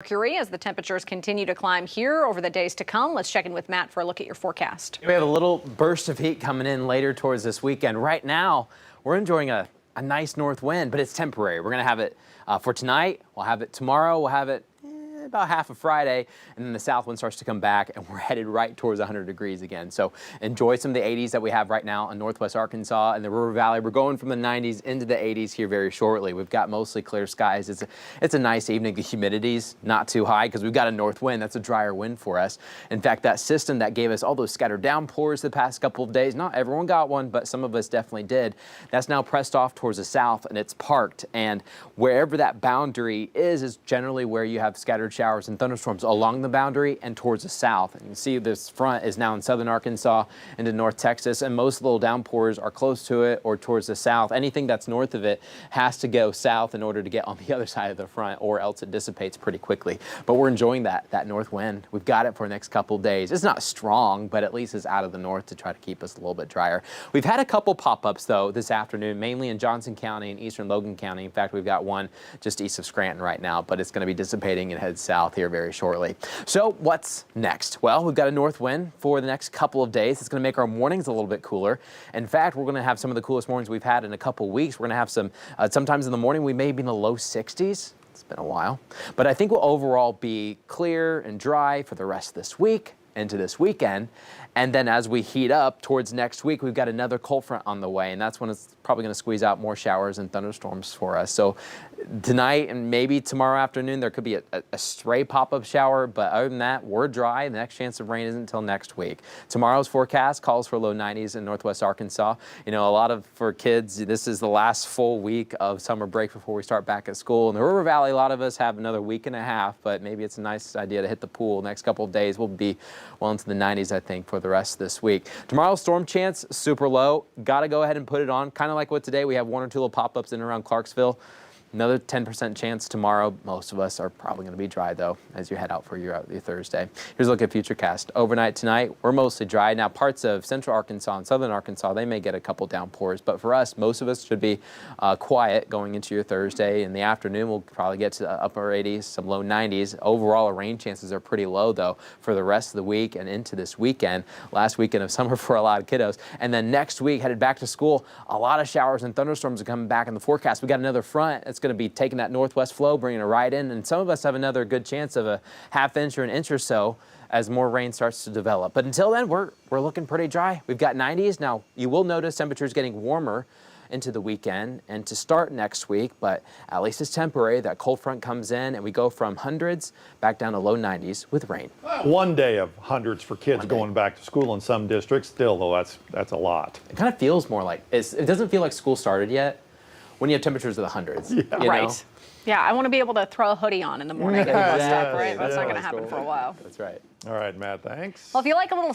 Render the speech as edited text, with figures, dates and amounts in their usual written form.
Mercury as the temperatures continue to climb here over the days to come. Let's check in with Matt for a look at your forecast. We have a little burst of heat coming in later towards this weekend. Right now, we're enjoying a nice north wind, but it's temporary. We're going to have it for tonight. We'll have it tomorrow. We'll have it about half of Friday, and then the south wind starts to come back, and we're headed right towards 100 degrees again. So enjoy some of the 80s that we have right now in northwest Arkansas and the River Valley. We're going from the 90s into the 80s here very shortly. We've got mostly clear skies. It's a nice evening. The humidity's not too high because we've got a north wind. That's a drier wind for us. In fact, that system that gave us all those scattered downpours the past couple of days, not everyone got one, but some of us definitely did. That's now pressed off towards the south, and it's parked. And wherever that boundary is generally where you have scattered showers and thunderstorms along the boundary and towards the south. And you see this front is now in southern Arkansas into North Texas, and most little downpours are close to it or towards the south. Anything that's north of it has to go south in order to get on the other side of the front, or else it dissipates pretty quickly. But we're enjoying that north wind. We've got it for the next couple of days. It's not strong, but at least it's out of the north to try to keep us a little bit drier. We've had a couple pop-ups though this afternoon, mainly in Johnson County and eastern Logan County. In fact, we've got one just east of Scranton right now, but it's going to be dissipating and head south here very shortly. So what's next? Well, we've got a north wind for the next couple of days. It's going to make our mornings a little bit cooler. In fact, we're going to have some of the coolest mornings we've had in a couple of weeks. We're going to have some, sometimes in the morning we may be in the low 60s. It's been a while, but I think we'll overall be clear and dry for the rest of this week into this weekend. And then as we heat up towards next week, we've got another cold front on the way, and that's when it's probably going to squeeze out more showers and thunderstorms for us. So tonight and maybe tomorrow afternoon, there could be a stray pop-up shower, but other than that, we're dry. The next chance of rain isn't until next week. Tomorrow's forecast calls for low 90s in northwest Arkansas. You know, for kids, this is the last full week of summer break before we start back at school. In the River Valley, a lot of us have another week and a half, but maybe it's a nice idea to hit the pool. Next couple of days, we'll be well into the 90s, I think, for the rest of this week. Tomorrow's storm chance, super low. Got to go ahead and put it on. Kind of like what today, we have one or two little pop-ups in and around Clarksville. Another 10% chance tomorrow. Most of us are probably going to be dry, though, as you head out for your Thursday. Here's a look at Futurecast. Overnight tonight, we're mostly dry. Now, parts of central Arkansas and southern Arkansas, they may get a couple downpours. But for us, most of us should be quiet going into your Thursday. In the afternoon, we'll probably get to the upper 80s, some low 90s. Overall, our rain chances are pretty low, though, for the rest of the week and into this weekend. Last weekend of summer for a lot of kiddos. And then next week, headed back to school, a lot of showers and thunderstorms are coming back in the forecast. We got another front. It's going to be taking that northwest flow, bringing it right in, and some of us have another good chance of a half inch or an inch or so as more rain starts to develop. But until then, we're looking pretty dry. We've got 90s. Now, you will notice temperatures getting warmer into the weekend and to start next week, but at least it's temporary. That cold front comes in and we go from hundreds back down to low 90s with rain. One day of hundreds for kids going back to school in some districts. Still, though, that's a lot. It kind of feels more like, it doesn't feel like school started yet when you have temperatures of the hundreds. Yeah. Right. Yeah, I want to be able to throw a hoodie on in the morning at the bus stop, right? That's not going to happen for a while. That's right. All right, Matt, thanks. Well, if you like a little